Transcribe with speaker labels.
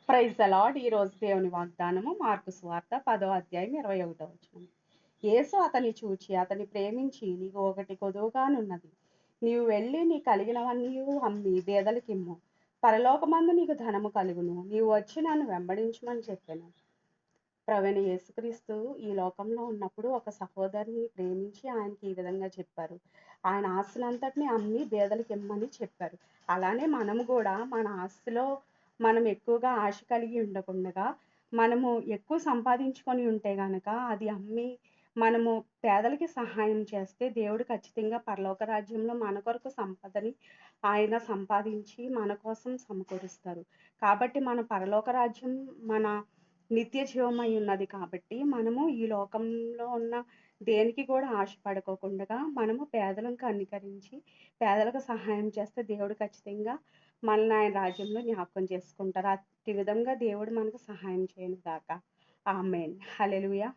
Speaker 1: Praise the lord. ఈ రోజు దేవుని వాగ్దానము మార్కు సువార్త 10వ అధ్యాయం 21వ వచనం. యేసు అతని చూచి అతని ప్రేమించి, నీకు ఒకటి కొదువుగానున్నది, నీవు వెళ్ళి నీ కలిగినవన్నీయు అమ్మి బేదలకిమ్ము, పరలోకమందు నీకు ధనము కలుగును, నీవు వచ్చి నన్ను వెంబడించమని చెప్పెను. ప్రభువైన యేసుక్రీస్తు ఈ లోకంలో ఉన్నప్పుడు ఒక సహోదరుని ప్రేమించి ఆయనకి ఈ విధంగా చెప్పారు. ఆయన ఆస్తులంతటిని అమ్మి బేదలకు ఇమ్మని చెప్పారు. అలానే మనము కూడా మన ఆస్తిలో మనం ఎక్కువగా ఆశ కలిగి ఉండకుండగా, మనము ఎక్కువ సంపాదించుకొని ఉంటే గనక అది అమ్మి మనము పేదలకి సహాయం చేస్తే దేవుడు ఖచ్చితంగా పరలోక రాజ్యంలో మన కొరకు సంపదని ఆయన సంపాదించి మన కోసం సమకూరుస్తారు. కాబట్టి మన పరలోక రాజ్యం మన నిత్య జీవమై ఉన్నది కాబట్టి మనము ఈ లోకంలో ఉన్న దేనికి కూడా ఆశపడుకోకుండా మనము పేదలను కనికరించి పేదలకు సహాయం చేస్తే దేవుడు ఖచ్చితంగా మనల్ని ఆయన రాజ్యంలో జ్ఞాపకం చేసుకుంటారు. అట్టి విధంగా దేవుడు మనకు సహాయం చేయను గాక. ఆమేన్. హల్లెలూయా.